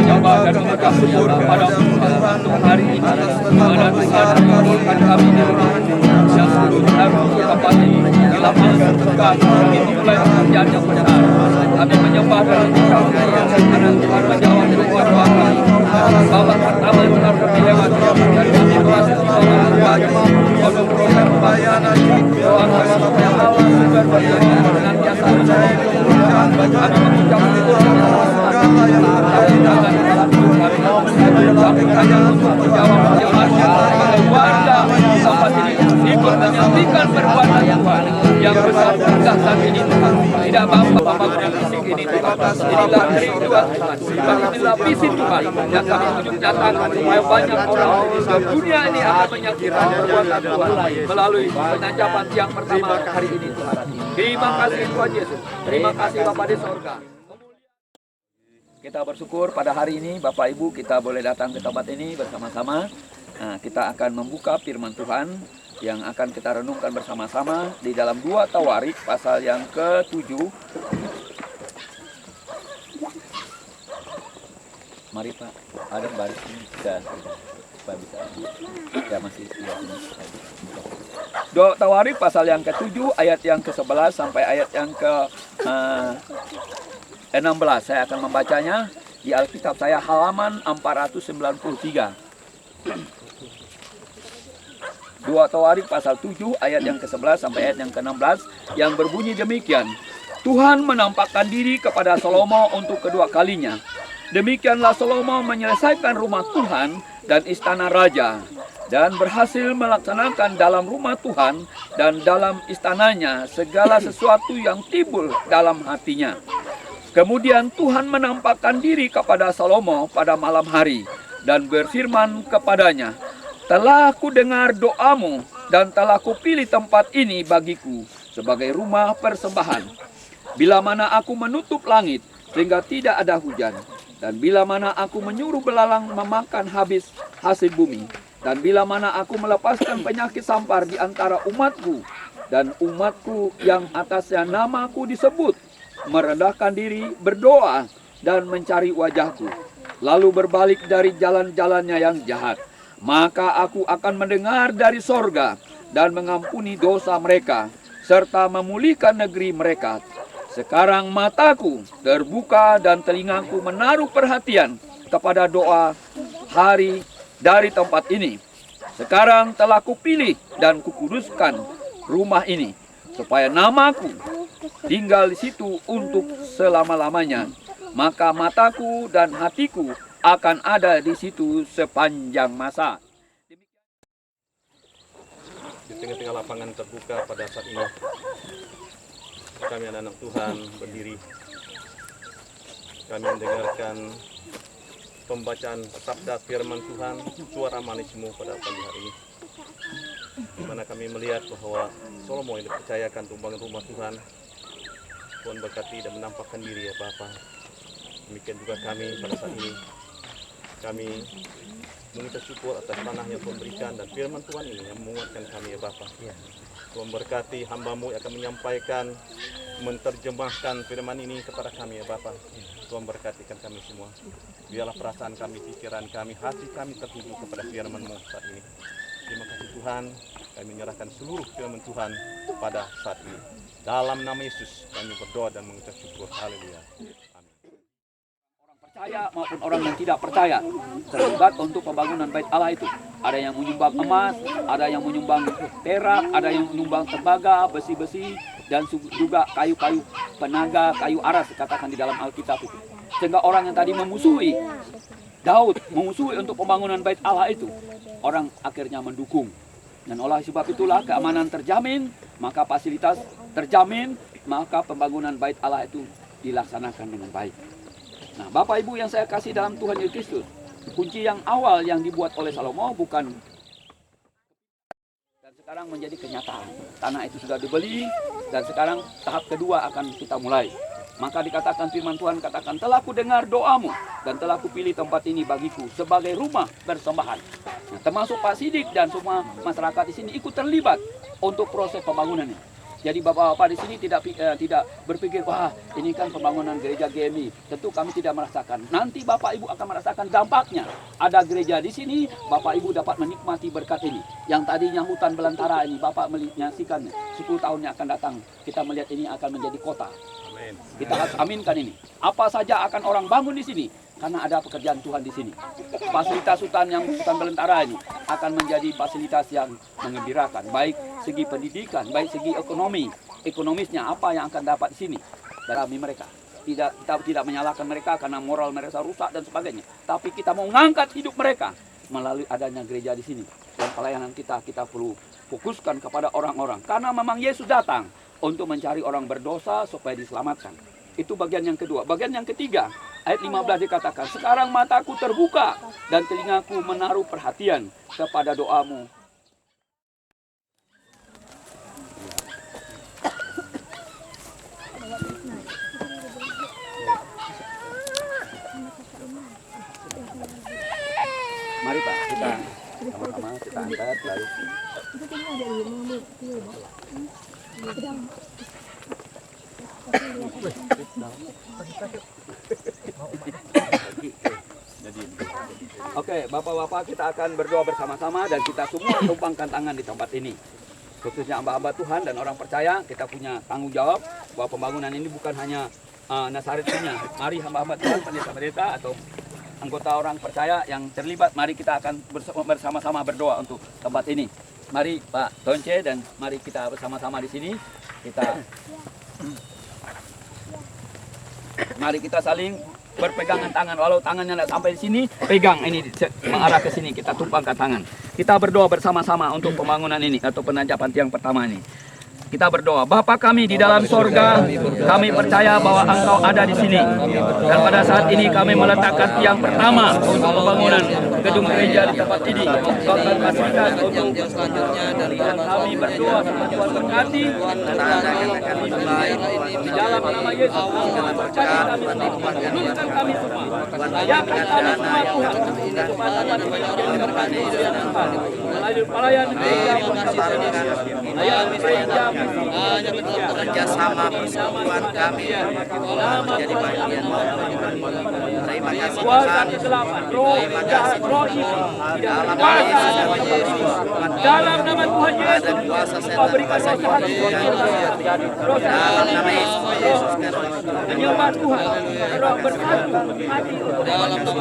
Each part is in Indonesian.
menyembah dan mengucap syukur pada untuk hari ini, di mana Tuhan mengabulkan kami di rumah yang sungguh harus tempat ini bila masuk Tuhan itu mulai pekerjaan yang besar. Kami menyembah dan mengucap syukur karena Tuhan menjawab doa-doa kami. Babak pertama telah kami lewati dan kami merasa banyak untuk proses pembayaran doa kami supaya Allah juga senantiasa kami mengucap syukur kami kaya untuk menjawab penjelasan keluarga sampai ini ikut menyaksikan perbuatan Tuhan yang besar saat ini Tuhan. Tidak bangsa pembangunan fisik ini Tuhan. Inilah kerinduan Tuhan. Inilah visi Tuhan yang kami tuju datangkan supaya banyak orang di dunia ini akan menyaksikan perbuatan Tuhan melalui penancapan yang pertama hari ini Tuhan. Terima kasih Tuhan Yesus. Terima kasih Bapa di sorga. Kita bersyukur pada hari ini Bapak Ibu kita boleh datang ke tempat ini bersama-sama. Nah, kita akan membuka firman Tuhan yang akan kita renungkan bersama-sama di dalam 2 Tawarik pasal yang ke-7. Mari Pak, ada baris ini sudah bisa. Ya masih ya, ini. 2 Tawarik pasal yang ke-7 ayat yang ke-11 sampai ayat yang ke-16. Saya akan membacanya di Alkitab saya halaman 493. 2 Tawarik pasal 7 ayat yang ke-11 sampai ayat yang ke-16 yang berbunyi demikian. Tuhan menampakkan diri kepada Salomo untuk kedua kalinya. Demikianlah Salomo menyelesaikan rumah Tuhan dan istana raja dan berhasil melaksanakan dalam rumah Tuhan dan dalam istananya segala sesuatu yang timbul dalam hatinya. Kemudian Tuhan menampakkan diri kepada Salomo pada malam hari dan berfirman kepadanya, telah ku dengar doamu dan telah ku pilih tempat ini bagiku sebagai rumah persembahan. Bila mana aku menutup langit sehingga tidak ada hujan, dan bila mana aku menyuruh belalang memakan habis hasil bumi, dan bila mana aku melepaskan penyakit sampar di antara umatku, dan umatku yang atasnya namaku disebut, merendahkan diri, berdoa, dan mencari wajahku, lalu berbalik dari jalan-jalannya yang jahat, maka aku akan mendengar dari sorga dan mengampuni dosa mereka, serta memulihkan negeri mereka. Sekarang mataku terbuka dan telingaku menaruh perhatian kepada doa hari dari tempat ini. Sekarang telah kupilih dan kukuduskan rumah ini, supaya namaku tinggal di situ untuk selama-lamanya. Maka mataku dan hatiku akan ada di situ sepanjang masa. Di tengah-tengah lapangan terbuka pada saat ini, kami anak-anak Tuhan berdiri. Kami mendengarkan pembacaan sabda firman Tuhan, suara manismu pada pagi hari ini. Di mana kami melihat bahwa Salomo yang dipercayakan membangun rumah Tuhan, Tuhan berkati dan menampakkan diri ya Bapa. Demikian juga kami pada saat ini. Kami mengucap syukur atas tanah yang Tuhan berikan dan firman Tuhan ini yang menguatkan kami ya Bapa. Tuhan berkati hamba-Mu yang akan menyampaikan, menerjemahkan firman ini kepada kami ya Bapa. Tuhan berkatikan kami semua. Biarlah perasaan kami, pikiran kami, hati kami tertuju kepada firman-Mu saat ini. Terima kasih Tuhan, kami menyerahkan seluruh firman Tuhan pada saat ini. Dalam nama Yesus kami berdoa dan mengucap syukur. Haleluya. Percaya maupun orang yang tidak percaya terlibat untuk pembangunan bait Allah itu. Ada yang menyumbang emas, ada yang menyumbang perak, ada yang menyumbang tembaga, besi-besi, dan juga kayu-kayu penaga, kayu aras dikatakan di dalam Alkitab itu. Sehingga orang yang tadi memusuhi Daud, memusuhi untuk pembangunan bait Allah itu, orang akhirnya mendukung. Dan oleh sebab itulah keamanan terjamin, maka fasilitas terjamin, maka pembangunan bait Allah itu dilaksanakan dengan baik. Nah, Bapak Ibu yang saya kasih dalam Tuhan Yesus Kristus, kunci yang awal yang dibuat oleh Salomo bukan dan sekarang menjadi kenyataan. Tanah itu sudah dibeli dan sekarang tahap kedua akan kita mulai. Maka dikatakan firman Tuhan katakan, telah ku dengar doamu dan telah ku pilih tempat ini bagiku sebagai rumah persembahan. Nah, termasuk Pak Sidik dan semua masyarakat di sini ikut terlibat untuk proses pembangunan ini. Jadi bapak-bapak di sini tidak berpikir, wah ini kan pembangunan gereja GMI. Tentu kami tidak merasakan. Nanti bapak ibu akan merasakan dampaknya. Ada gereja di sini, bapak ibu dapat menikmati berkat ini. Yang tadinya hutan belantara ini, bapak menyaksikannya. 10 tahun yang akan datang, kita melihat ini akan menjadi kota. Kita harus aminkan ini. Apa saja akan orang bangun di sini, karena ada pekerjaan Tuhan di sini. Fasilitas hutan belantara ini akan menjadi fasilitas yang mengembirakan, baik segi pendidikan, baik segi ekonomisnya apa yang akan dapat di sini dari mereka. Kita tidak menyalahkan mereka karena moral mereka rusak dan sebagainya, tapi kita mau mengangkat hidup mereka melalui adanya gereja di sini. Dan pelayanan kita perlu fokuskan kepada orang-orang, karena memang Yesus datang untuk mencari orang berdosa supaya diselamatkan. Itu bagian yang kedua. Bagian yang ketiga, ayat 15 dikatakan, sekarang mataku terbuka dan telingaku menaruh perhatian kepada doamu. Mari Pak, kita sama-sama kita angkat lalu. Oke, bapak-bapak kita akan berdoa bersama-sama dan kita semua tumpangkan tangan di tempat ini. Khususnya hamba-hamba Tuhan dan orang percaya, kita punya tanggung jawab bahwa pembangunan ini bukan hanya Nazaret punya. Mari hamba-hamba Tuhan, pendeta-pendeta atau anggota orang percaya yang terlibat, mari kita akan bersama-sama berdoa untuk tempat ini. Mari Pak Tonce dan mari kita bersama-sama di sini. Mari kita saling berpegangan tangan, walau tangannya tidak sampai di sini, pegang ini mengarah ke sini, kita tumpangkan tangan. Kita berdoa bersama-sama untuk pembangunan ini atau penanjapan tiang pertama ini. Kita berdoa, Bapa kami di dalam sorga, kami percaya bahwa Engkau ada di sini. Dan pada saat ini kami meletakkan tiang pertama untuk pembangunan gedung gereja di tempat ini. Engkau akan pastikan untuk selanjutnya dan kami berdoa sama Tuhan berkati di dalam nama Yesus. Berkati kami semua, luruskan kami semua, layakan kami semua Tuhan, supaya dapat diberkati melalui pelayanan gereja, melayani gereja, kerjasama persekutuan kami menjadi bagian. Terima kasih Tuhan. Terima kasih dalam nama Tuhan Yesus. Ada kuasa setan kuasa dalam nama Yesus Menyembah Tuhan, roh bersatu hati dalam nama Yesus.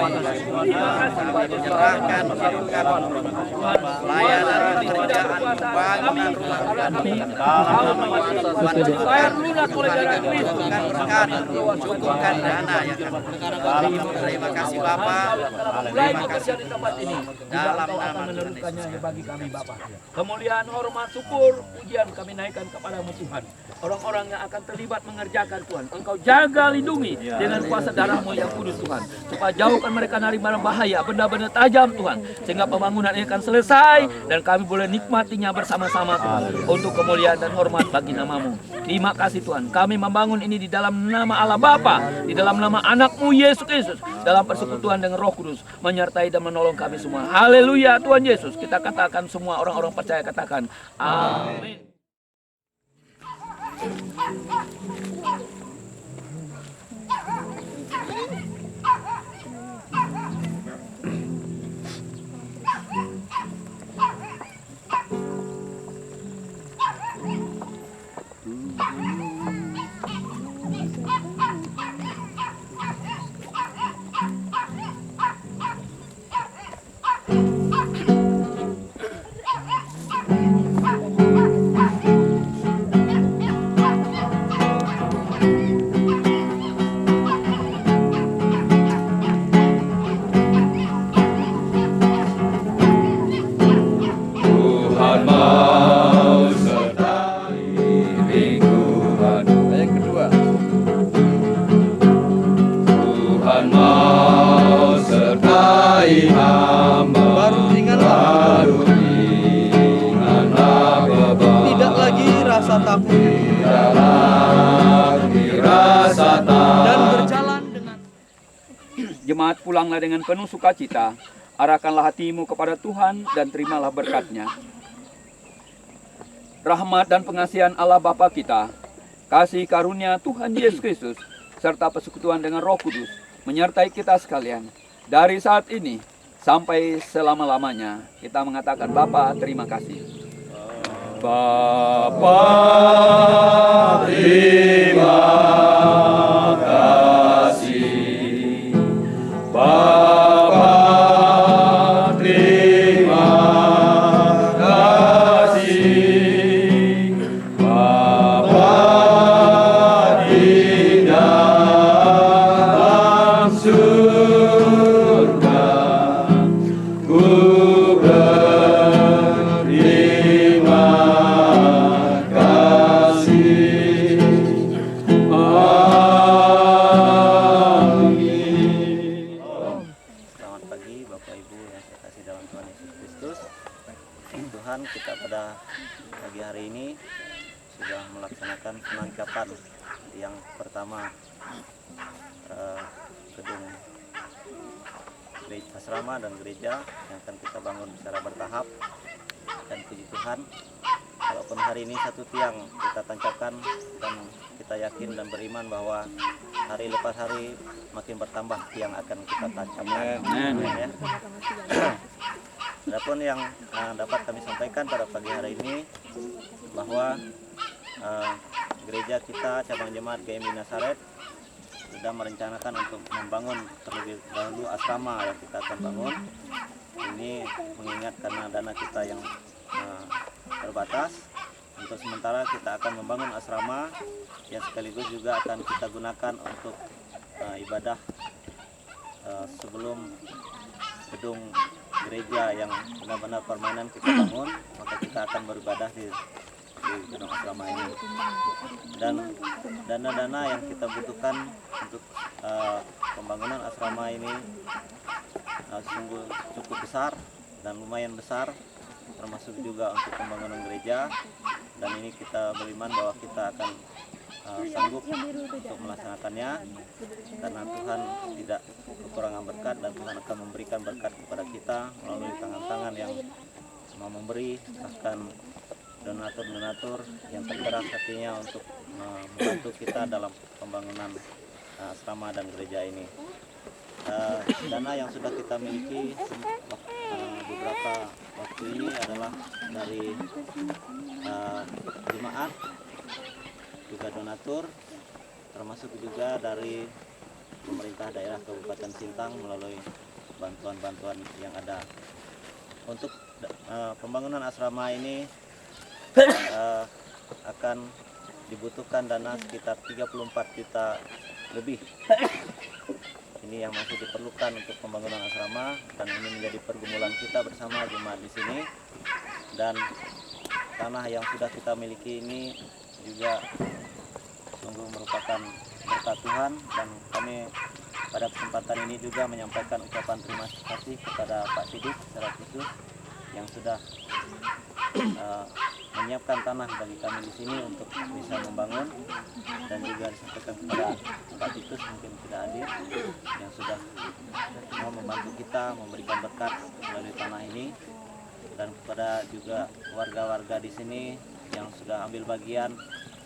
Terima kasih menyerahkan layanan pekerjaan pembangunan rumah Tuhan lunak oleh darah Kristus. berkat, cukupkan dana yang kami. Terima kasih Bapak. Terima kasih di tempat ini. Dalam Engkau akan nama meneruskannya bagi kami Bapa. Kemuliaan, hormat, syukur, pujian kami naikkan kepadamu Tuhan. Orang-orang yang akan terlibat mengerjakan Tuhan, Engkau jaga lindungi dengan kuasa darah-Mu yang kudus Tuhan, supaya jauhkan mereka dari barang bahaya, benda-benda tajam Tuhan, sehingga pembangunan ini akan selesai dan kami boleh nikmatinya bersama-sama Tuhan, untuk kemuliaan dan hormat bagi nama-Mu. Terima kasih Tuhan, kami membangun ini di dalam nama Allah Bapa, di dalam nama anak-Mu Yesus Kristus, dalam persekutuan dengan Roh Kudus, menyertai dan menolong kami semua. Haleluya Tuhan Yesus. Kita katakan semua orang-orang percaya katakan amin. Tidak lagi rasa takut dan berjalan dengan Jemaat pulanglah dengan penuh sukacita, arahkanlah hatimu kepada Tuhan dan terimalah berkat-Nya. rahmat dan pengasihan Allah Bapa kita, kasih karunia Tuhan Yesus Kristus, serta persekutuan dengan Roh Kudus menyertai kita sekalian. Dari saat ini sampai selama-lamanya kita mengatakan Bapa terima kasih. Bapa terima kasih. Bapa terima kasih. Bapa di dalam surga, ku berterima kasih. Amin. Selamat pagi Bapak Ibu yang saya kasih dalam Tuhan Yesus Kristus. Tuhan, kita pada pagi hari ini sudah melaksanakan penangkapan yang pertama gedung gereja asrama dan gereja yang akan kita bangun secara bertahap. Dan puji Tuhan, walaupun hari ini satu tiang kita tancapkan, dan kita yakin dan beriman bahwa hari lepas hari makin bertambah tiang akan kita tancapkan. Amin. Ya. Adapun yang dapat kami sampaikan pada pagi hari ini bahwa gereja kita cabang jemaat GMI Nazaret sudah merencanakan untuk membangun terlebih dahulu asrama yang kita akan bangun. Ini mengingat karena dana kita yang terbatas. Untuk sementara kita akan membangun asrama yang sekaligus juga akan kita gunakan untuk ibadah sebelum gedung gereja yang benar-benar permanen kita bangun, maka kita akan beribadah di gedung asrama ini. Dan dana-dana yang kita butuhkan untuk pembangunan asrama ini sungguh cukup besar dan lumayan besar, termasuk juga untuk pembangunan gereja. Dan ini kita beriman bahwa kita akan sanggup untuk melaksanakannya, karena Tuhan tidak kekurangan berkat dan Tuhan akan memberikan berkat kepada kita melalui tangan-tangan yang mau memberi, bahkan donatur-donatur yang tergerak hatinya untuk membantu kita dalam pembangunan asrama dan gereja ini. Dana yang sudah kita miliki beberapa waktu ini adalah dari jemaat, juga donatur, termasuk juga dari pemerintah daerah Kabupaten Sintang melalui bantuan-bantuan yang ada. Untuk pembangunan asrama ini akan dibutuhkan dana sekitar 34 juta lebih. Ini yang masih diperlukan untuk pembangunan asrama, dan ini menjadi pergumulan kita bersama jemaat di sini. Dan tanah yang sudah kita miliki ini juga sungguh merupakan berkat Tuhan, dan kami pada kesempatan ini juga menyampaikan ucapan terima kasih kepada Pak Sidik secara khusus yang sudah menyiapkan tanah bagi kami di sini untuk bisa membangun, dan juga disampaikan kepada Pak Titus mungkin tidak hadir, yang sudah mau membantu kita memberikan berkat melalui tanah ini, dan kepada juga warga-warga di sini yang sudah ambil bagian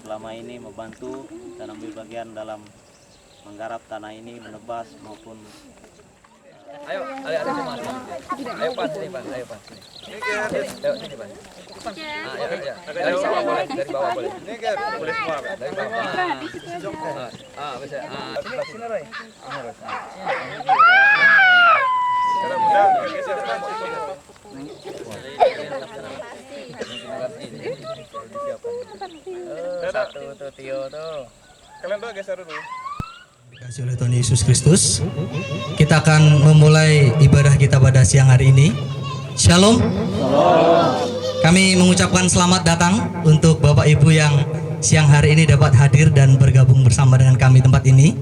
selama ini membantu dan ambil bagian dalam menggarap tanah ini, menebas maupun Ayo, ada semua. Ayo Pan, sini Pan, ayo Pan. Sini. Ayo sini Pan. Ayo aja. Dari bawah boleh, dari bawah boleh. Ini kan boleh semua, Pak. Dari bawah. Bisa. Sebelah sini Roy. Cara mudah geser Satu tuh Tio tuh. Kalian doa geser dulu. Dikasih oleh Tuhan Yesus Kristus, kita akan memulai ibadah kita pada siang hari ini. Shalom. Kami mengucapkan selamat datang untuk Bapak Ibu yang siang hari ini dapat hadir dan bergabung bersama dengan kami tempat ini.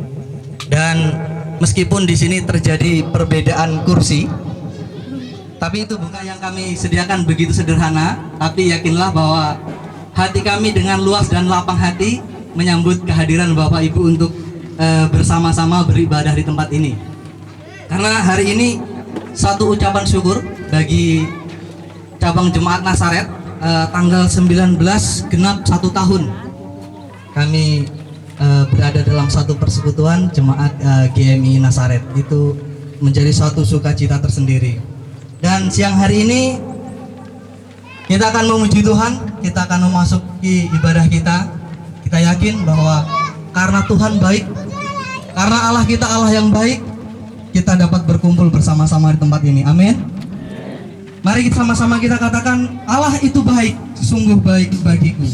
Dan meskipun di sini terjadi perbedaan kursi, tapi itu bukan yang kami sediakan begitu sederhana. Tapi yakinlah bahwa hati kami dengan luas dan lapang hati menyambut kehadiran Bapak Ibu untuk bersama-sama beribadah di tempat ini. Karena hari ini satu ucapan syukur bagi cabang jemaat Nazaret tanggal 19 genap 1 tahun kami berada dalam satu persekutuan jemaat GMI Nasaret. Itu menjadi suatu sukacita tersendiri. Dan siang hari ini kita akan memuji Tuhan, kita akan memasuki ibadah kita. Kita yakin bahwa karena Tuhan baik, karena Allah kita Allah yang baik, kita dapat berkumpul bersama-sama di tempat ini. Amin. Mari kita sama-sama kita katakan, Allah itu baik, sungguh baik bagiku.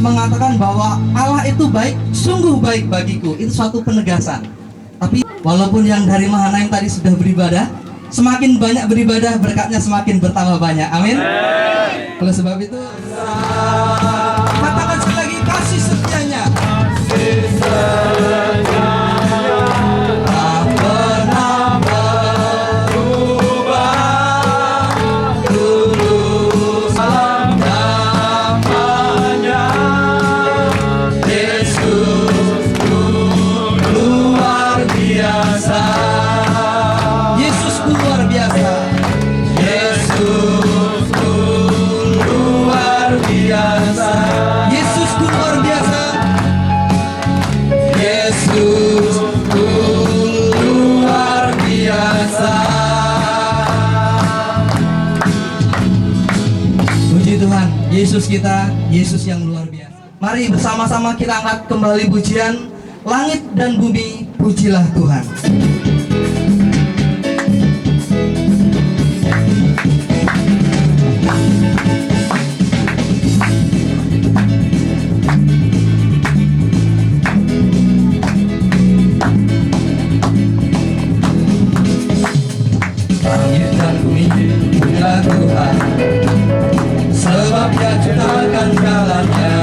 Mengatakan bahwa Allah itu baik, sungguh baik bagiku. Itu suatu penegasan. Tapi walaupun yang dari Mahanaim tadi sudah beribadah, semakin banyak beribadah, berkatnya semakin bertambah banyak. Amin. Oleh sebab itu, katakan sekali lagi, kasih setianya. Tak pernah berubah, tulus dalam namanya. Yesus luar biasa. Yesus luar biasa. Yesus luar biasa. Yesus luar biasa. Yesus luar biasa. Puji Tuhan, Yesus kita, Yesus yang luar biasa. Mari bersama-sama kita angkat kembali pujian, langit dan bumi, pujilah Tuhan. Langit dan bumi, pujilah Tuhan, sebab Dia ciptakan segalanya.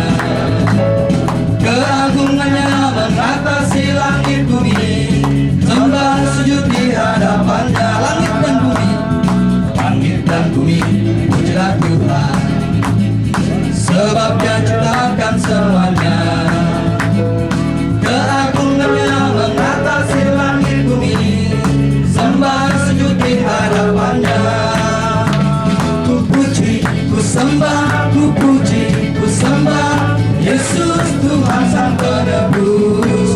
Keagungannya mengatasi langit bumi, sembah sujud di hadapannya. Langit dan bumi, pujilah Tuhan, sebab Dia ciptakan semuanya. Keagungannya mengatasi langit bumi, sembah sujud di hadapannya. Ku puji, ku sembah, ku puji, ku sembah Yesus Tuhan Sang Penebus.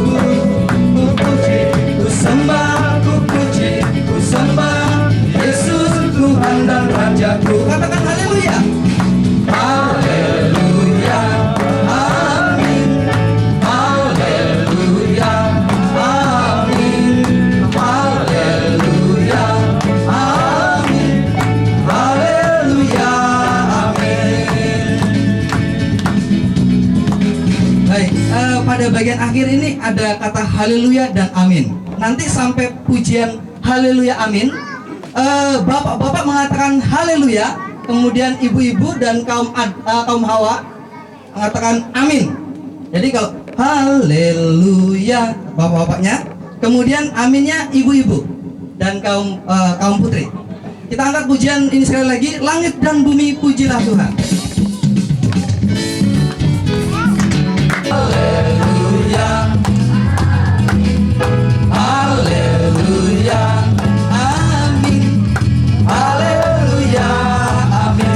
Ku puji, ku sembah, ku puji, ku sembah Yesus Tuhan dan Rajaku. Katakan haleluya. Haleluya, amin. Haleluya, amin. Haleluya, amin. Haleluya, amin. Baik, pada bagian akhir ini ada kata haleluya dan amin. Nanti sampai pujian haleluya amin, bapak-bapak mengatakan haleluya, kemudian ibu-ibu dan kaum Hawa mengatakan amin. Jadi kalau haleluya bapak-bapaknya, kemudian aminnya ibu-ibu dan kaum putri. Kita angkat pujian ini sekali lagi, langit dan bumi pujilah Tuhan. Haleluya, haleluya, amin. Haleluya, amin.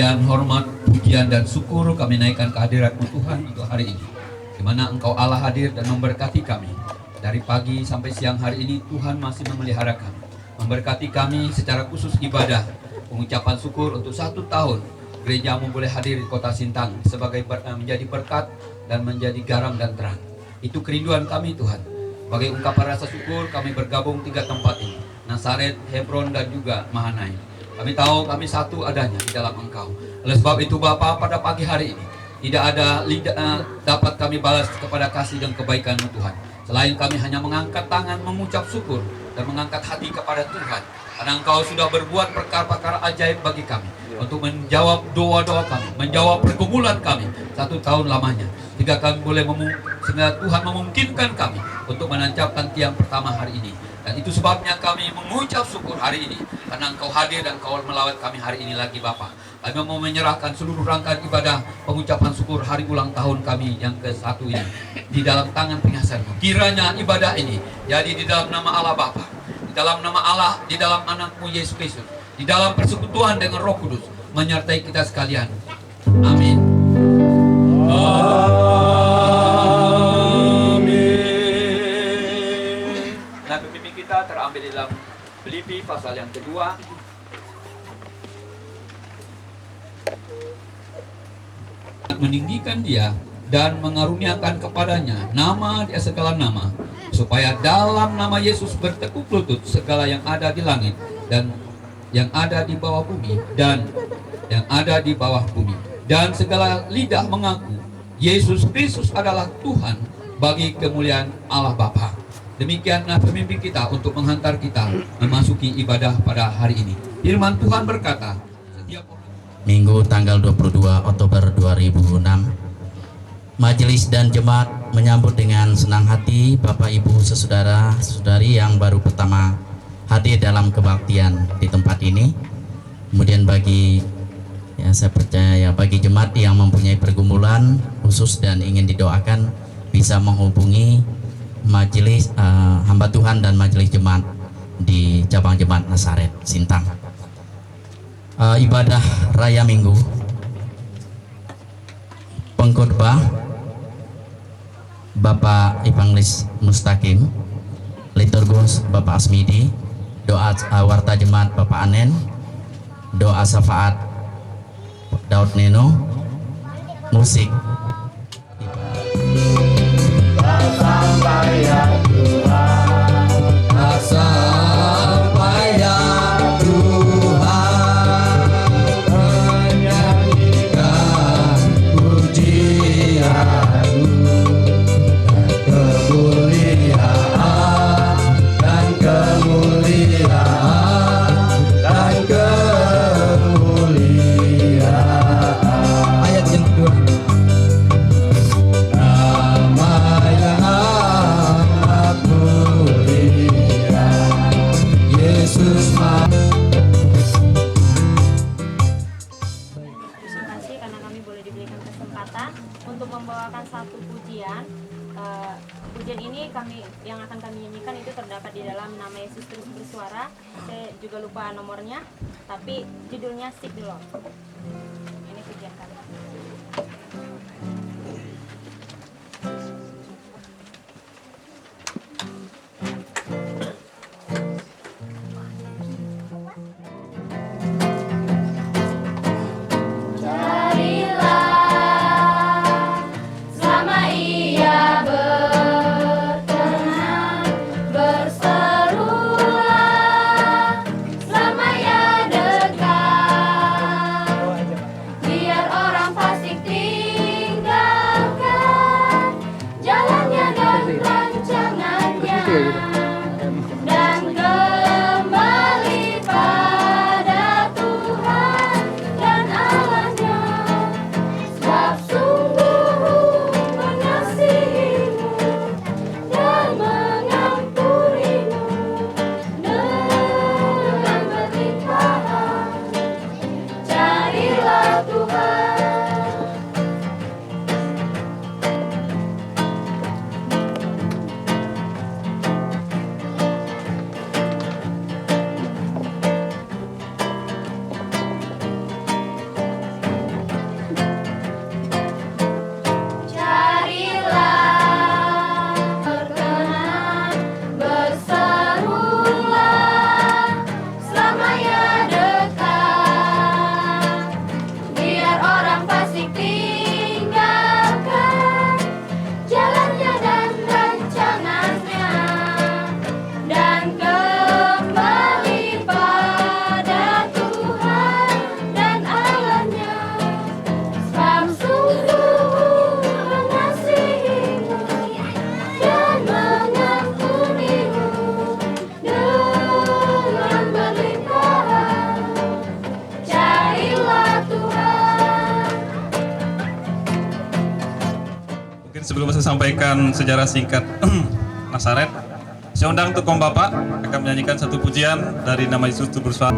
kemuliaan, hormat, pujian, dan syukur kami naikkan kehadirat-Mu Tuhan untuk hari ini, di mana Engkau Allah hadir dan memberkati kami. Dari pagi sampai siang hari ini Tuhan masih memelihara kami, memberkati kami secara khusus ibadah pengucapan syukur untuk 1 tahun gereja-Mu boleh hadir di kota Sintang sebagai menjadi berkat dan menjadi garam dan terang. Itu kerinduan kami Tuhan. Sebagai ungkapan rasa syukur kami bergabung 3 tempat ini, Nazaret, Hebron, dan juga Mahanaim. Kami tahu kami satu adanya di dalam Engkau. Oleh sebab itu Bapa, pada pagi hari ini tidak ada dapat kami balas kepada kasih dan kebaikan-Mu Tuhan, selain kami hanya mengangkat tangan mengucap syukur dan mengangkat hati kepada Tuhan, karena Engkau sudah berbuat perkara-perkara ajaib bagi kami, untuk menjawab doa-doa kami, menjawab pergumulan kami 1 tahun lamanya, sehingga kami boleh sehingga Tuhan memungkinkan kami untuk menancapkan tiang pertama hari ini. Dan itu sebabnya kami mengucap syukur hari ini, karena Engkau hadir dan Engkau melawat kami hari ini lagi Bapa. Kami mau menyerahkan seluruh rangkaian ibadah pengucapan syukur hari ulang tahun kami yang ke-1 ini di dalam tangan pengasihan-Mu. Kiranya ibadah ini jadi di dalam nama Allah Bapa, di dalam nama Allah, di dalam anak-Mu Yesus Kristus, di dalam persekutuan dengan Roh Kudus, menyertai kita sekalian. Amin. Nah, pemimpin kita terambil di dalam Filipi pasal yang kedua. Meninggikan Dia dan mengaruniakan kepadanya nama di atas segala nama, supaya dalam nama Yesus bertekuk lutut segala yang ada di langit dan yang ada di bawah bumi dan yang ada di bawah bumi, dan segala lidah mengaku Yesus Kristus adalah Tuhan, bagi kemuliaan Allah Bapa. Demikianlah pemimpin kita untuk menghantar kita memasuki ibadah pada hari ini. Firman Tuhan berkata, setiap Minggu tanggal 22 Oktober 2006, majelis dan jemaat menyambut dengan senang hati Bapak Ibu saudara-saudari yang baru pertama hadir dalam kebaktian di tempat ini. Kemudian saya percaya bagi jemaat yang mempunyai pergumulan khusus dan ingin didoakan, bisa menghubungi majelis hamba Tuhan dan majelis jemaat di cabang jemaat Nazaret Sintang. Ibadah Raya Minggu, pengkhotbah Bapak Evangelis Mustaqim, liturgus Bapak Asmidi, doa warta jemaat Bapak Anen, doa syafaat Daud Neno, musik sampai ya Tuhan, sampai ya Tuhan, menyanyikan pujian-Mu dan kemuliaan dan kemuliaan dan kemuliaan. Ayat yang kedua. Karena kami boleh diberikan kesempatan untuk membawakan satu pujian. Pujian ini yang akan kami nyanyikan itu terdapat di dalam Nama Yesus Terus Bersuara. Saya juga lupa nomornya, tapi judulnya Seek the Lord. Ini pujian kami. Doa jemaat. sebelum saya sampaikan sejarah singkat Nasaret, saya undang Tukom Bapak akan menyanyikan satu pujian dari Nama Yesus Bersuara.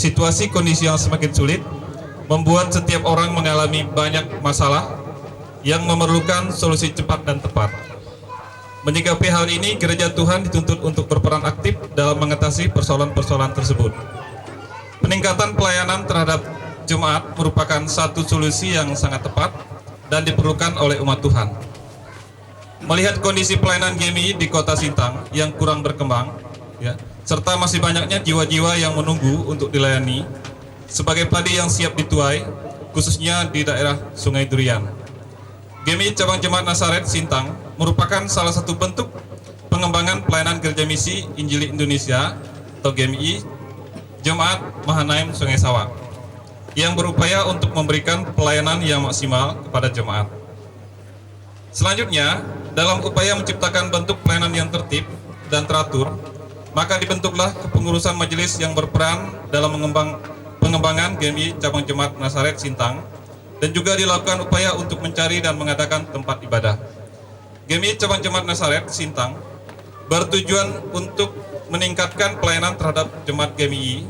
Situasi kondisi yang semakin sulit membuat setiap orang mengalami banyak masalah yang memerlukan solusi cepat dan tepat. Menyikapi hal ini, Gereja Tuhan dituntut untuk berperan aktif dalam mengatasi persoalan-persoalan tersebut. Peningkatan pelayanan terhadap jemaat merupakan satu solusi yang sangat tepat dan diperlukan oleh umat Tuhan. Melihat kondisi pelayanan GMI di Kota Sintang yang kurang berkembang, serta masih banyaknya jiwa-jiwa yang menunggu untuk dilayani sebagai padi yang siap dituai, khususnya di daerah Sungai Durian. GMI Cabang Jemaat Nasaret Sintang merupakan salah satu bentuk pengembangan pelayanan Gereja Misi Injili Indonesia atau GMI Jemaat Mahanaim Sungai Sawah yang berupaya untuk memberikan pelayanan yang maksimal kepada jemaat. Selanjutnya, dalam upaya menciptakan bentuk pelayanan yang tertib dan teratur, maka dibentuklah kepengurusan majelis yang berperan dalam pengembangan GMI Cabang Jemaat Nasaret Sintang, dan juga dilakukan upaya untuk mencari dan mengadakan tempat ibadah. GMI Cabang Jemaat Nasaret Sintang bertujuan untuk meningkatkan pelayanan terhadap jemaat GMI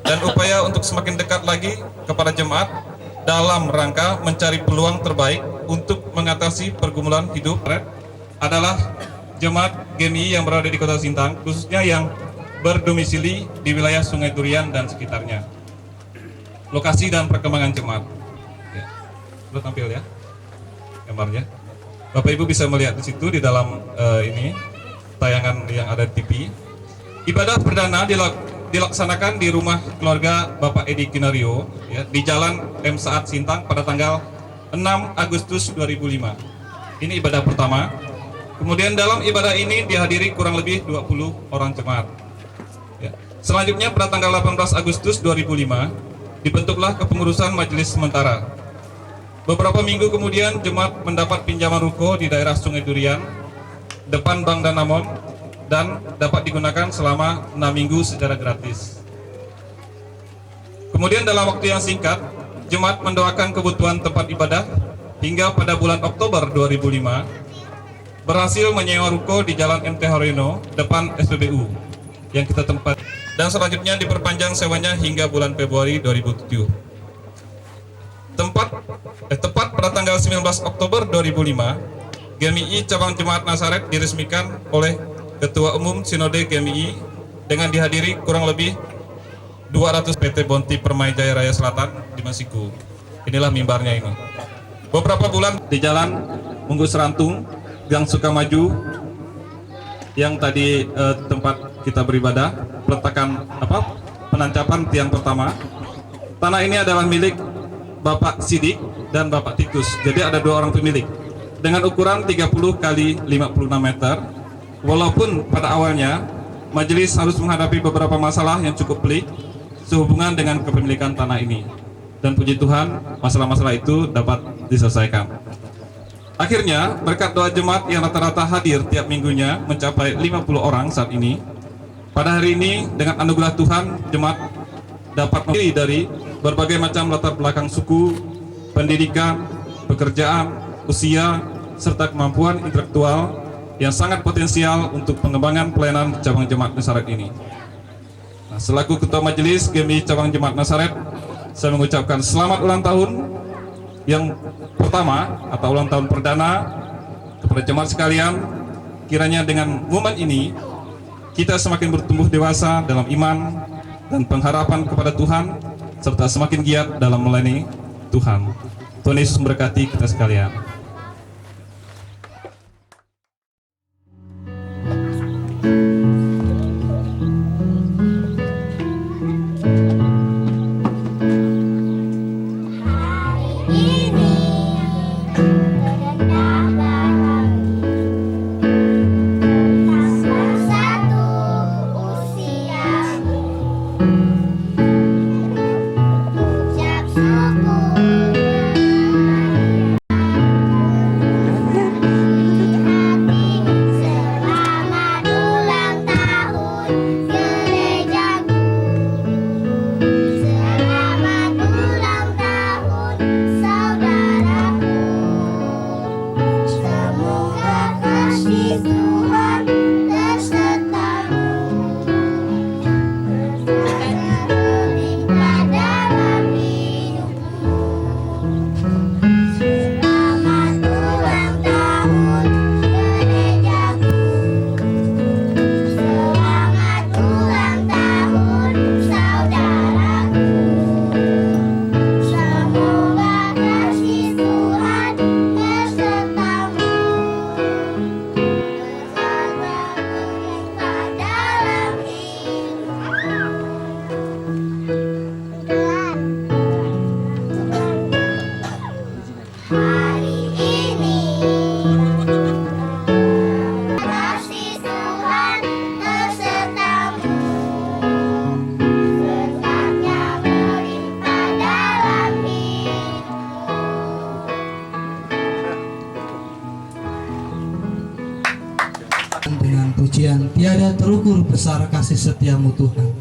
dan upaya untuk semakin dekat lagi kepada jemaat dalam rangka mencari peluang terbaik untuk mengatasi pergumulan hidup adalah jemaat GMI yang berada di Kota Sintang, khususnya yang berdomisili di wilayah Sungai Durian dan sekitarnya. Lokasi dan perkembangan jemaat. Lo tampil ya gambarnya. Bapak Ibu bisa melihat di situ di dalam ini tayangan yang ada di TV. Ibadah perdana dilaksanakan di rumah keluarga Bapak Edi Kinario di Jalan M. Saat Sintang pada tanggal 6 Agustus 2005. Ini ibadah pertama. Kemudian dalam ibadah ini dihadiri kurang lebih 20 orang jemaat. Selanjutnya pada tanggal 18 Agustus 2005 dibentuklah kepengurusan majelis sementara. Beberapa minggu kemudian jemaat mendapat pinjaman ruko di daerah Sungai Durian, depan Bank Danamon, dan dapat digunakan selama 6 minggu secara gratis. Kemudian dalam waktu yang singkat, jemaat mendoakan kebutuhan tempat ibadah hingga pada bulan Oktober 2005 berhasil menyewa ruko di Jalan MT Haryono depan SPBU yang kita tempat, dan selanjutnya diperpanjang sewanya hingga bulan Februari 2007. Tepat pada tanggal 19 Oktober 2005, GMI Cabang Jemaat Nazaret diresmikan oleh Ketua Umum Sinode GMI dengan dihadiri kurang lebih 200 PT Bonti Permai Jaya Raya Selatan di Masiku. Inilah mimbarnya ini. Beberapa bulan di jalan Munggus Rantung, Gang Sukamaju, yang tadi tempat kita beribadah, peletakan penancapan tiang pertama. Tanah ini adalah milik Bapak Sidik dan Bapak Titus. Jadi ada 2 orang pemilik dengan ukuran 30 kali 56 meter. Walaupun pada awalnya majelis harus menghadapi beberapa masalah yang cukup pelik sehubungan dengan kepemilikan tanah ini, dan puji Tuhan masalah-masalah itu dapat diselesaikan. Akhirnya berkat doa jemaat yang rata-rata hadir tiap minggunya mencapai 50 orang saat ini, pada hari ini dengan anugerah Tuhan jemaat dapat terdiri dari berbagai macam latar belakang suku, pendidikan, pekerjaan, usia, serta kemampuan intelektual yang sangat potensial untuk pengembangan pelayanan cabang jemaat Nazaret ini. Nah, selaku Ketua Majelis GMI Cabang Jemaat Nazaret, saya mengucapkan selamat ulang tahun yang pertama atau ulang tahun perdana kepada jemaat sekalian. Kiranya dengan momen ini kita semakin bertumbuh dewasa dalam iman dan pengharapan kepada Tuhan, serta semakin giat dalam melayani Tuhan. Tuhan Yesus memberkati kita sekalian. Dengan pujian tiada terukur besar kasih setiamu Tuhan.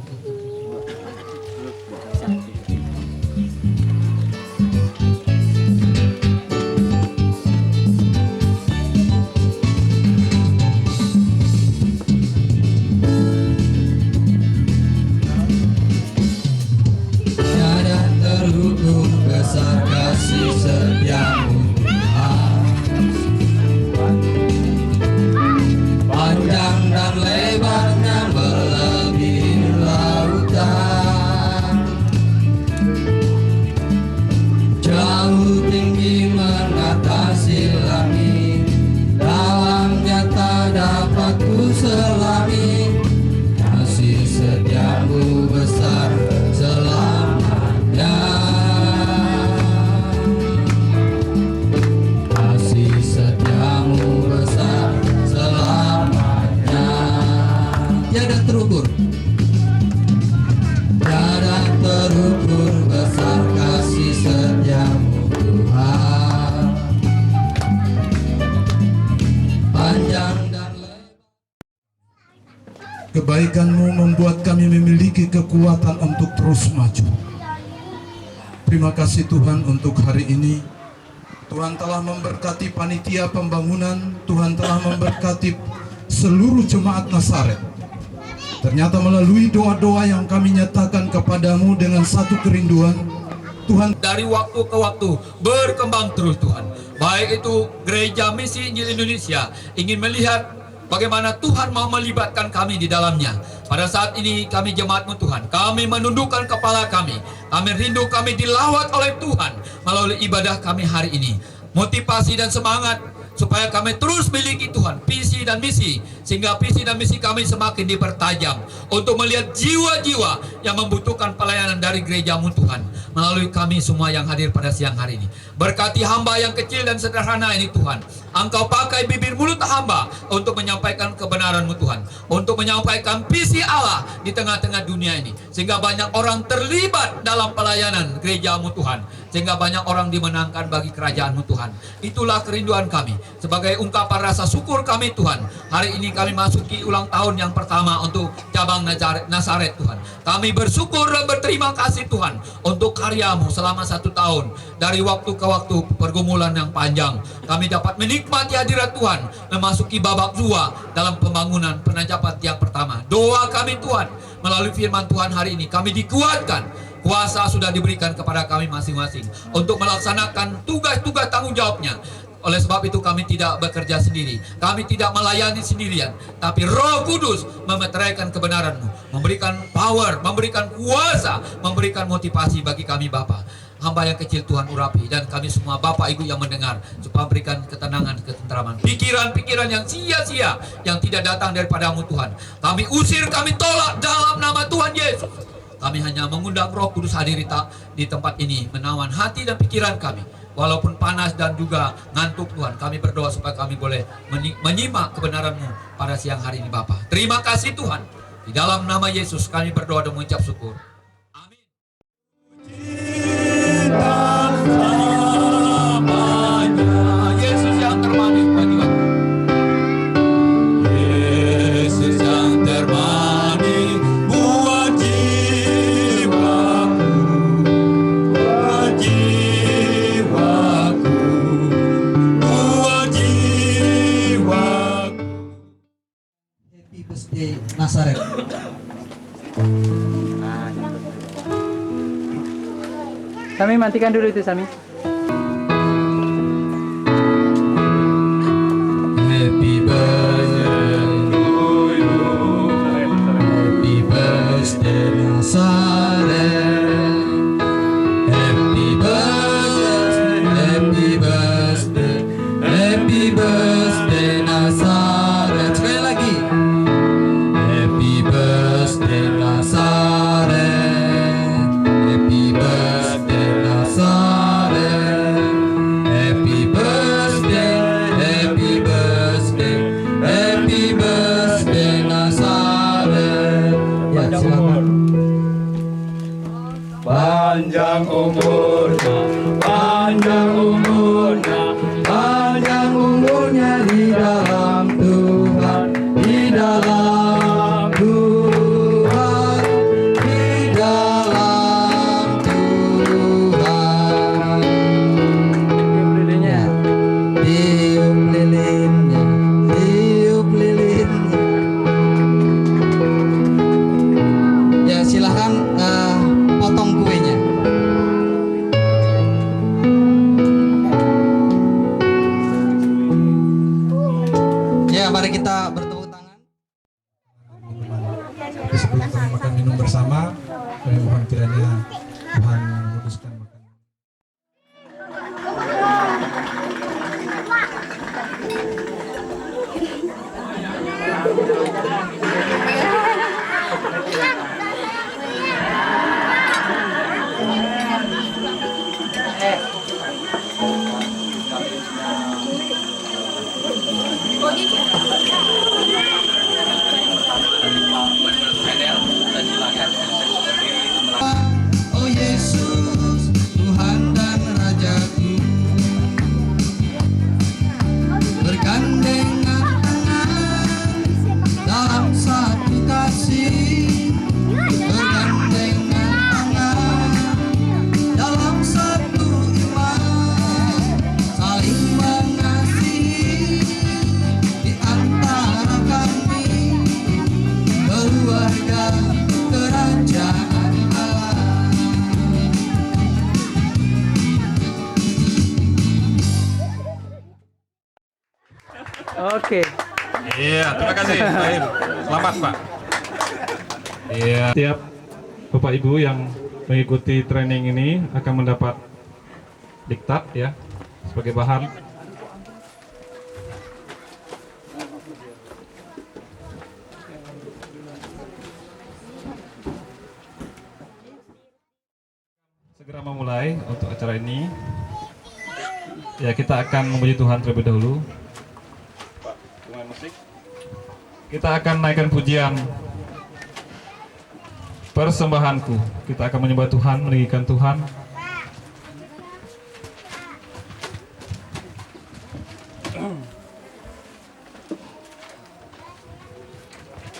Tiada terukur besar kasih setiamu Tuhan. Panjang dan lebarnya melebihi lautan, jauh tinggi mengatasi langit, dalamnya tak dapat ku selami. Kasih setiamu besar selamanya. Kasih setiamu besar selamanya. Tiada terukur, tiada terukur besar kasih setiamu Tuhan. Panjang dan lebar. Kebaikan-Mu membuat kami memiliki kekuatan untuk terus maju. Terima kasih Tuhan untuk hari ini. Tuhan telah memberkati panitia pembangunan, Tuhan telah memberkati seluruh jemaat Nazaret. Ternyata melalui doa-doa yang kami nyatakan kepadamu dengan satu kerinduan, Tuhan, dari waktu ke waktu berkembang terus Tuhan. Baik itu Gereja Misi Injil Indonesia ingin melihat bagaimana Tuhan mau melibatkan kami di dalamnya. Pada saat ini kami jemaat-Mu Tuhan, kami menundukkan kepala kami rindu kami dilawat oleh Tuhan melalui ibadah kami hari ini. Motivasi dan semangat supaya kami terus miliki Tuhan visi dan misi, sehingga visi dan misi kami semakin dipertajam untuk melihat jiwa-jiwa yang membutuhkan pelayanan dari gereja-Mu Tuhan melalui kami semua yang hadir pada siang hari ini. Berkati hamba yang kecil dan sederhana ini Tuhan. Engkau pakai bibir mulut hamba untuk menyampaikan kebenaran-Mu Tuhan, untuk menyampaikan visi Allah di tengah-tengah dunia ini, sehingga banyak orang terlibat dalam pelayanan gereja-Mu Tuhan, sehingga banyak orang dimenangkan bagi kerajaan-Mu Tuhan. Itulah kerinduan kami. Sebagai ungkapan rasa syukur kami Tuhan, hari ini kami masuki ulang tahun yang pertama untuk cabang Nazaret Tuhan. Kami bersyukur dan berterima kasih Tuhan untuk karya-Mu selama 1 tahun. Dari waktu ke waktu pergumulan yang panjang, kami dapat menikmati hadirat Tuhan, memasuki babak 2 dalam pembangunan penajapan tiang pertama. Doa kami Tuhan, melalui firman Tuhan hari ini kami dikuatkan. Kuasa sudah diberikan kepada kami masing-masing untuk melaksanakan tugas-tugas tanggung jawabnya. Oleh sebab itu kami tidak bekerja sendiri, kami tidak melayani sendirian, tapi Roh Kudus memeteraikan kebenaran-Mu, memberikan power, memberikan kuasa, memberikan motivasi bagi kami Bapa. Hamba yang kecil Tuhan urapi, dan kami semua Bapak Ibu yang mendengar, supaya berikan ketenangan, ketentraman, pikiran-pikiran yang sia-sia, yang tidak datang daripada-Mu Tuhan. Kami usir, kami tolak dalam nama Tuhan Yesus. Kami hanya mengundang Roh Kudus hadir di tempat ini, menawan hati dan pikiran kami. Walaupun panas dan juga ngantuk Tuhan, kami berdoa supaya kami boleh menyimak kebenaran-Mu pada siang hari ini Bapa. Terima kasih Tuhan. Di dalam nama Yesus kami berdoa dan mengucap syukur. Amin. Yesus yang termanis bagi waktu. Yesus yang termanis buat jiwaku, buat jiwaku, buat jiwaku. Happy birthday Nazaret. Sami, matikan dulu itu, Sami. Happy birthday to you. Happy birthday Nazaret. Happy birthday, happy birthday, happy birthday Nazaret. Sekali lagi. Happy birthday Nazaret. Happy birthday Nazaret. Happy birthday, happy birthday, happy birthday Nazaret. Ya, silakan. Panjang umurnya, panjang umurnya, Panjang umurnya di dalam Tuhan, di dalam Tuhan, di dalam Tuhan. Lilinnya. Tiup lilinnya, tiup lilinnya. Ya, silahkan potong kuenya. Ya, mari kita bertepuk tangan. sebelum kami makan minum bersama, kami mohon kiranya Tuhan menguduskan makanan. Oh Yesus. Oke. Iya, terima kasih Pak Im. Selamat Pak. Iya. Setiap Bapak Ibu yang mengikuti training ini akan mendapat diktat ya sebagai bahan. Segera memulai untuk acara ini. Ya, kita akan memuji Tuhan terlebih dahulu. Pak, pemain musik. Kita akan naikkan pujian persembahanku. Kita akan menyembah Tuhan, meninggikan Tuhan.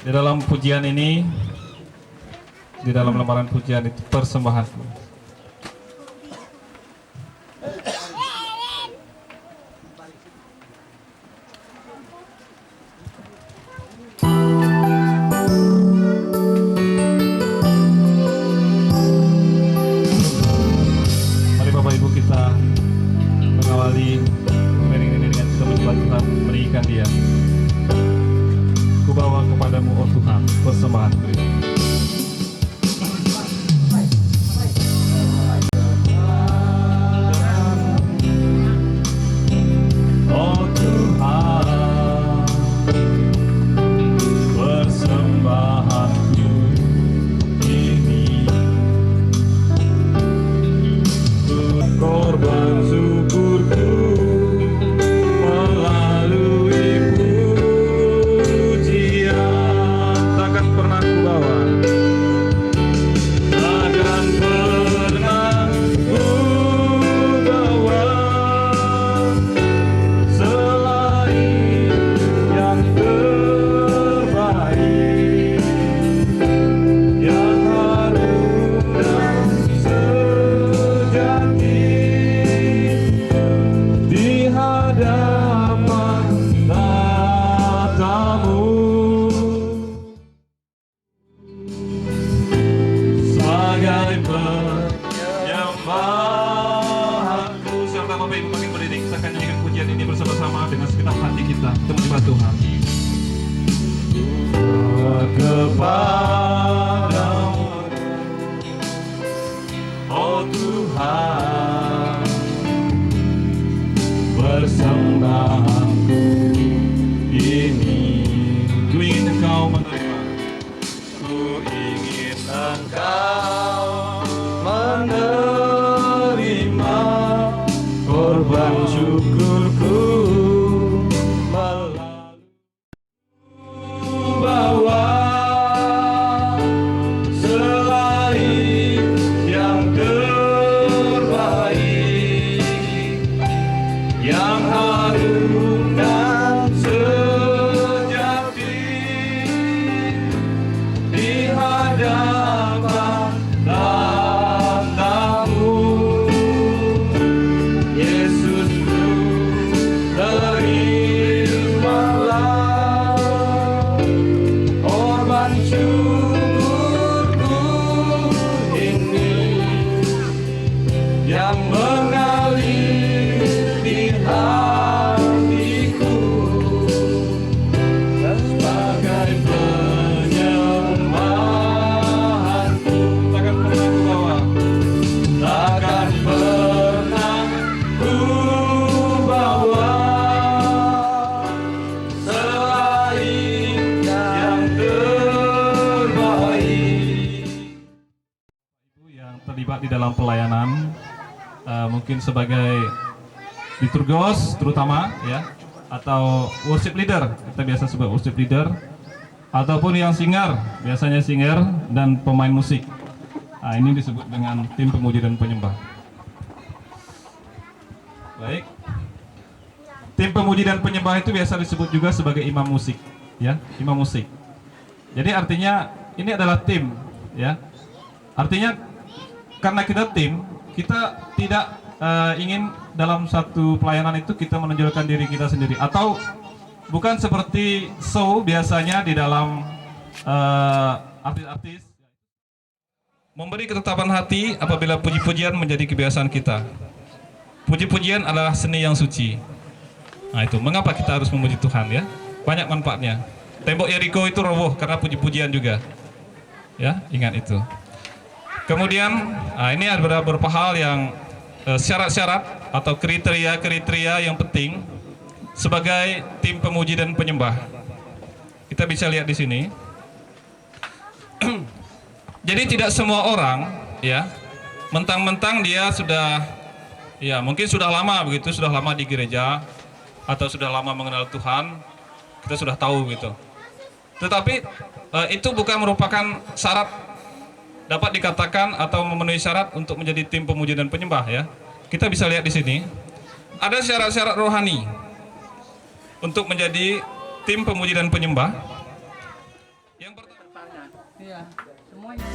Di dalam pujian ini, di dalam lembaran pujian itu persembahanku. Mari Bapak Ibu kita mengawali training ini dengan kita menyembah Tuhan, meninggikan Dia. Kubawa kepadamu, oh Tuhan, persembahanku ini. Oh Tuhan, persembahanku ini, korban syukurku melalui pujian. Takkan pernah ku bawa, takkan pernah ku bawa selain yang terbaik, yang harum dan sejati di hadapan tatamu. Sebagai penyembahanku. Serta Bapak Ibu makin berdiri, kita akan nyanyikan pujian ini bersama-sama dengan segenap hati kita untuk menyembah Tuhan. Kepadamu, oh Tuhan, persembahanku ini. Ku ingin Engkau menerima, ku ingin Engkau menerima korban syukurku melalui bawa selain yang terbaik, yang harum dan sejati di hadapan tatamu. Yesusku, terimalah korban syukurku ini yang mengalir di hatiku sebagai penyembahanku. Takkan pernah ku bawa, takkan pernah ku bawa selain yang terbaik. Ibu yang terlibat di dalam pelayanan, mungkin sebagai liturgos terutama ya, atau worship leader, kita biasa sebut worship leader, ataupun yang singer, biasanya singer dan pemain musik. Nah, ini disebut dengan tim pemuji dan penyembah. Baik. Tim pemuji dan penyembah itu biasa disebut juga sebagai imam musik, ya, imam musik. Jadi artinya ini adalah tim, ya. Artinya karena kita tim, kita tidak ingin dalam satu pelayanan itu kita menonjolkan diri kita sendiri, atau bukan seperti show biasanya di dalam artis-artis. Memberi ketetapan hati apabila puji-pujian menjadi kebiasaan kita. Puji-pujian adalah seni yang suci. Nah itu, mengapa kita harus memuji Tuhan ya? Banyak manfaatnya. Tembok Yeriko itu roboh karena puji-pujian juga. Ya, ingat itu. Kemudian, ini ada beberapa hal yang syarat-syarat atau kriteria-kriteria yang penting sebagai tim pemuji dan penyembah. Kita bisa lihat di sini. Jadi tidak semua orang ya mentang-mentang dia sudah ya mungkin sudah lama begitu, sudah lama di gereja atau sudah lama mengenal Tuhan, kita sudah tahu gitu. Tetapi itu bukan merupakan syarat dapat dikatakan atau memenuhi syarat untuk menjadi tim pemuji dan penyembah ya. Kita bisa lihat di sini ada syarat-syarat rohani untuk menjadi tim pemuji dan penyembah. Yang pertama, Iya, semuanya.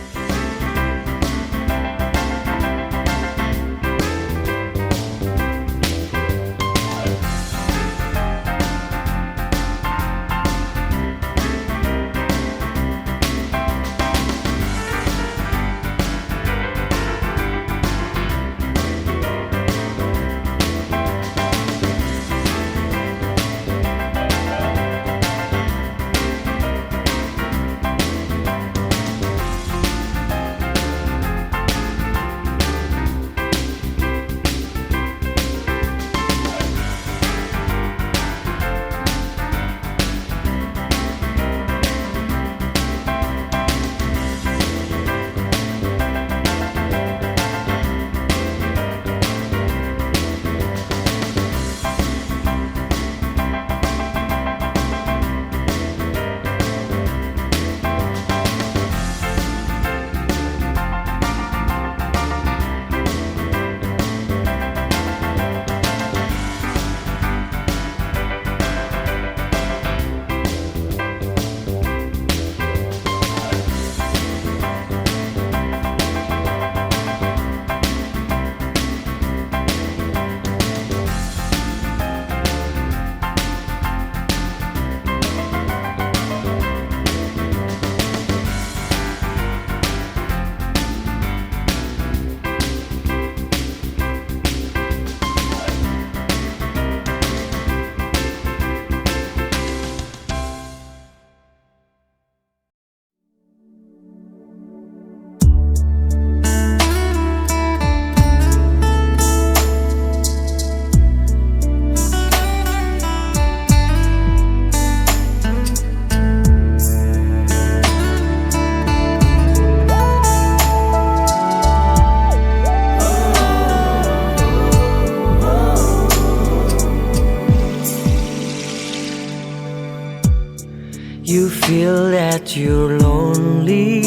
You feel that you're lonely.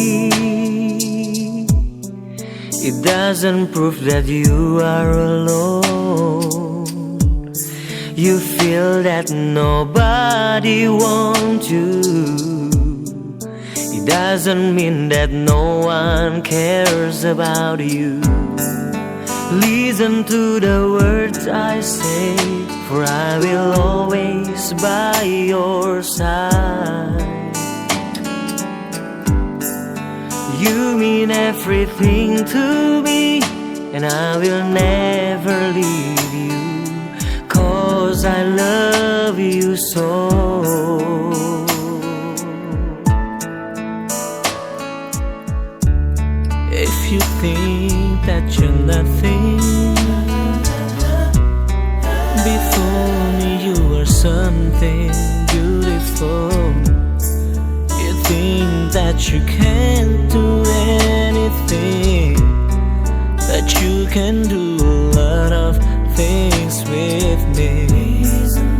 It doesn't prove that you are alone. You feel that nobody wants you. It doesn't mean that no one cares about you. Listen to the words I say, for I will always by your side. You mean everything to me, and I will never leave you, 'cause I love you so. If you think that you're nothing, before me you are something beautiful. You think that you can't do anything, that you can do a lot of things with me.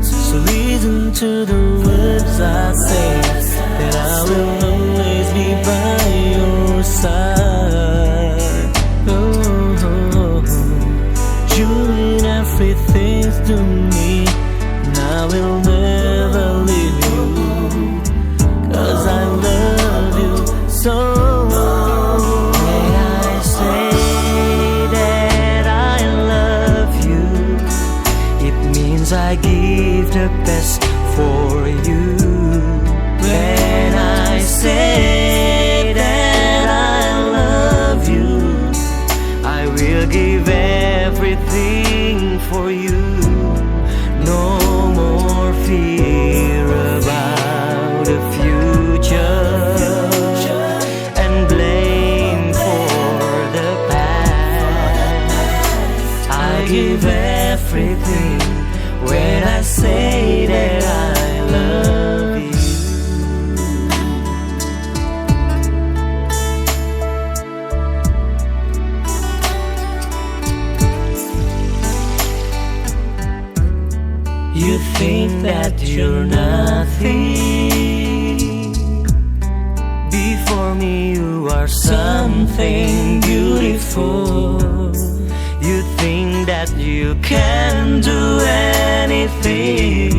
So listen to the words I say, that I will always be by your side. You mean everything to me, and I will never leave you, 'cause I love you so. When I say that I love you, it means I give the best for you. When I say that I love you, I will give everything for you. No more that you're nothing. Before me you are something beautiful. You think that you can do anything,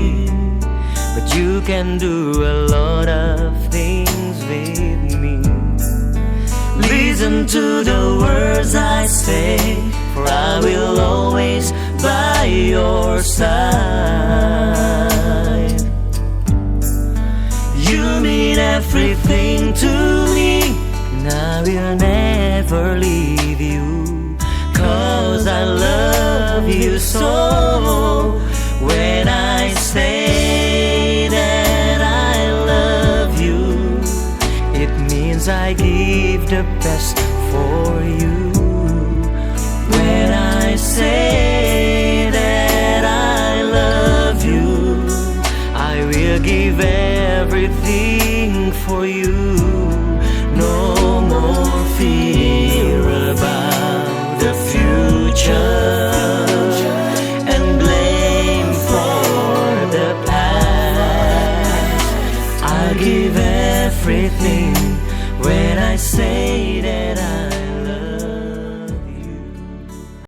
but you can do a lot of things with me. Listen to the words I say, for I will always by your side. You mean everything to me, and I will never leave you, 'cause I love you so. When I say that I love you, it means I give the best for you. When I say that I love you, I will give